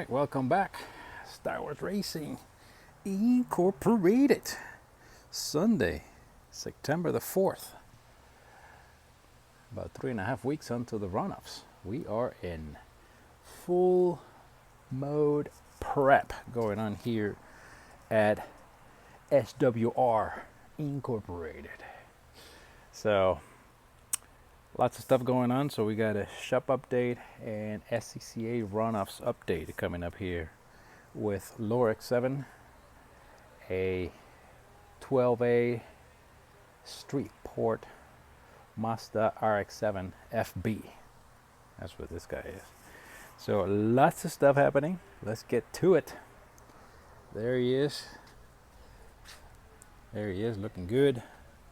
right, welcome back. Star Wars Racing Incorporated. Sunday, September the 4th. About 3.5 weeks until the runoffs. We are in full mode prep going on here at SWR Incorporated. So, lots of stuff going on. So we got a shop update and SCCA runoffs update coming up here with Lorex 7, a 12A Street Port Mazda RX-7 FB. That's what this guy is. So lots of stuff happening. Let's get to it. There he is. There he is, looking good,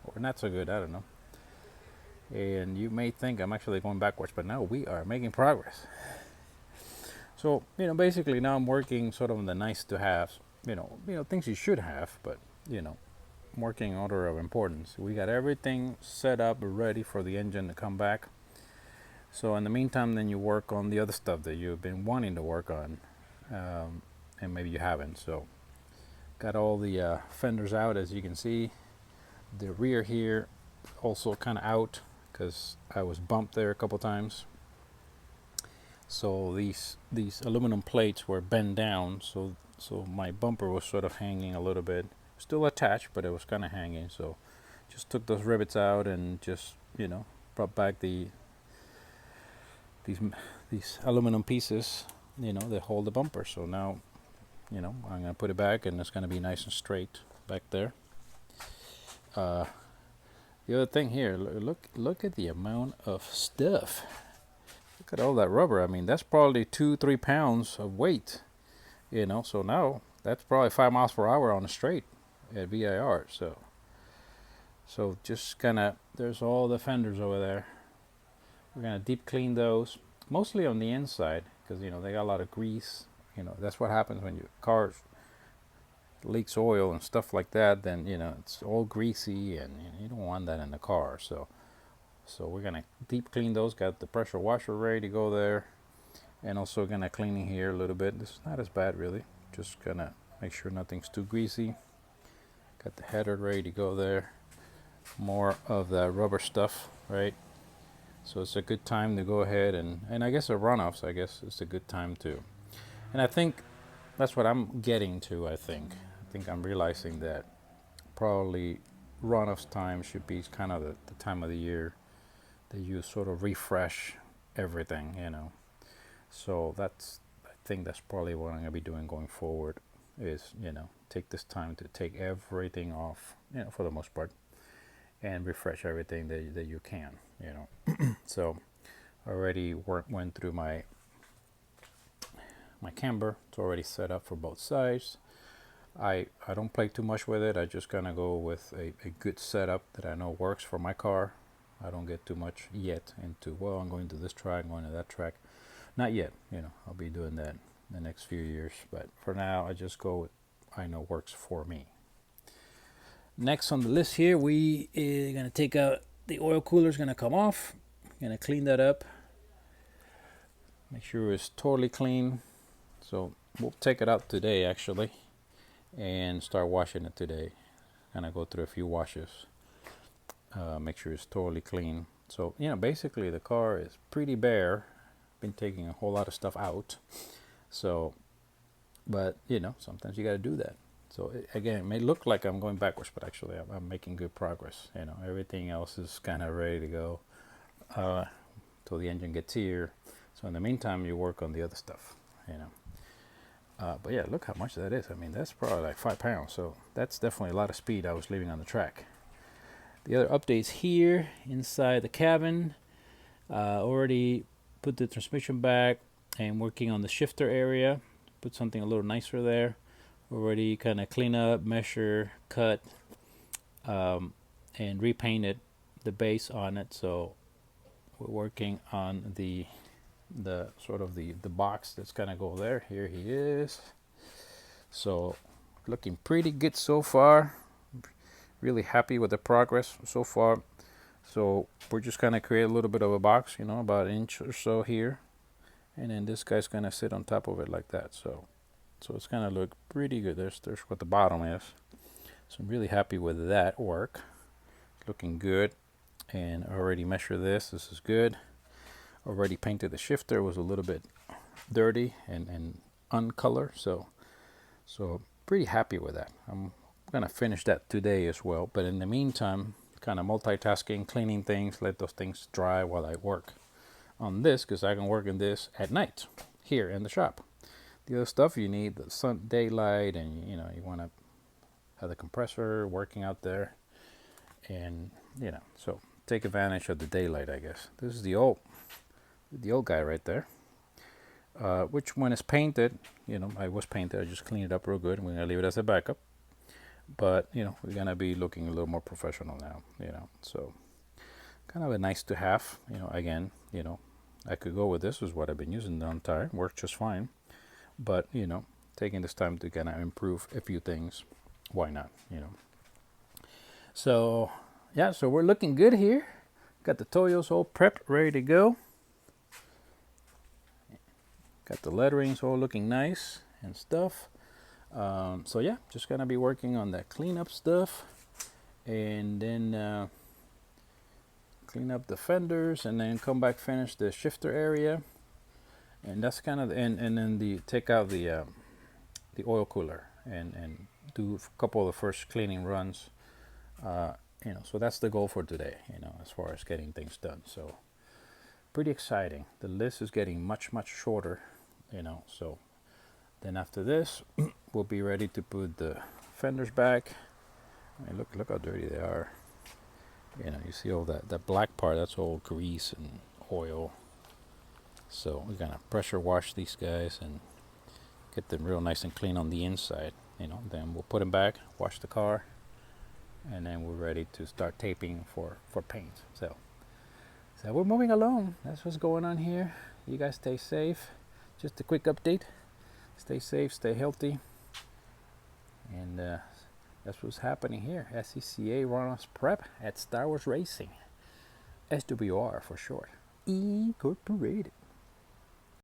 or not so good, I don't know. And you may think I'm actually going backwards, but no, we are making progress. So, basically now I'm working sort of on the nice to have, things you should have, but, I'm working in order of importance. We got everything set up, ready for the engine to come back. So in the meantime, then you work on the other stuff that you've been wanting to work on, and maybe you haven't. So got all the fenders out, as you can see. The rear here also kind of out because I was bumped there a couple times. So these aluminum plates were bent down, so my bumper was sort of hanging a little bit. Still attached, but it was kind of hanging. So just took those rivets out and just brought back these aluminum pieces, that hold the bumper. So now I'm gonna put it back, and it's gonna be nice and straight back there. The other thing here, look at the amount of stuff. Look at all that rubber. I mean, that's probably 2-3 pounds of weight, so now that's probably 5 miles per hour on the straight at VIR. So just there's all the fenders over there. We're gonna deep clean those, mostly on the inside, because they got a lot of grease. That's what happens when your car leaks oil and stuff like that. Then it's all greasy, and you don't want that in the car. So we're gonna deep clean those. Got the pressure washer ready to go there, and also gonna clean in here a little bit. This is not as bad really. Just gonna make sure nothing's too greasy. Got the header ready to go there. More of the rubber stuff, right? So it's a good time to go ahead and I guess the runoffs, I guess it's a good time too. And I think that's what I'm getting to. I think I'm realizing that probably runoffs time should be kind of the time of the year that you sort of refresh everything, So I think that's probably what I'm gonna be doing going forward, is take this time to take everything off, for the most part, and refresh everything that you can, So already went through my camber. It's already set up for both sides. I don't play too much with it. I just gonna go with a good setup that I know works for my car. I don't get too much yet into, well, I'm going to this track, I'm going to that track. Not yet, I'll be doing that in the next few years. But for now, I just go with I know works for me. Next on the list here, we are gonna take out the oil cooler. Is gonna come off. Gonna clean that up. Make sure it's totally clean. So we'll take it out today actually, and start washing it today. Gonna go through a few washes. Make sure it's totally clean. So basically the car is pretty bare. Been taking a whole lot of stuff out. So, but sometimes you got to do that. So again, it may look like I'm going backwards, but actually I'm making good progress. Everything else is kind of ready to go till the engine gets here. So in the meantime, you work on the other stuff. But yeah, look how much that is. I mean, that's probably like 5 pounds. So that's definitely a lot of speed I was leaving on the track. The other updates here inside the cabin. Already put the transmission back and working on the shifter area. Put something a little nicer there. Already kind of clean up, measure, cut, and repainted the base on it. So we're working on the sort of the box that's gonna go there. Here he is. So looking pretty good so far. Really happy with the progress so far. So we're just gonna create a little bit of a box, about an inch or so here, and then this guy's gonna sit on top of it like that. So it's gonna look pretty good. There's what the bottom is. So I'm really happy with that work. Looking good. And I already measured this. This is good. Already painted the shifter. It was a little bit dirty and uncolor. So pretty happy with that. I'm gonna finish that today as well. But in the meantime, kind of multitasking, cleaning things, let those things dry while I work on this, because I can work in this at night here in the shop. The other stuff you need the sun, daylight, and you want to have the compressor working out there, and so take advantage of the daylight, I guess. This is the old guy right there, which when it's painted, I was painted, I just cleaned it up real good. We're gonna leave it as a backup, but we're gonna be looking a little more professional now, so kind of a nice to have. Again, I could go with this is what I've been using the entire, works just fine, but taking this time to kind of improve a few things, why not? So yeah, so we're looking good here. Got the Toyos all prepped, ready to go. Got the letterings all looking nice and stuff. So yeah, just gonna be working on that cleanup stuff, and then clean up the fenders, and then come back finish the shifter area, and that's kind of and then take out the oil cooler and do a couple of the first cleaning runs. So that's the goal for today. As far as getting things done. So pretty exciting. The list is getting much shorter. So then after this, we'll be ready to put the fenders back. I mean, look how dirty they are. You see all that black part, that's all grease and oil. So we're gonna pressure wash these guys and get them real nice and clean on the inside. Then we'll put them back, wash the car, and then we're ready to start taping for paint. So we're moving along. That's what's going on here. You guys stay safe. Just a quick update. Stay safe, stay healthy, and that's what's happening here. SCCA Runoffs Prep at Star Wars Racing. SWR for short. Incorporated.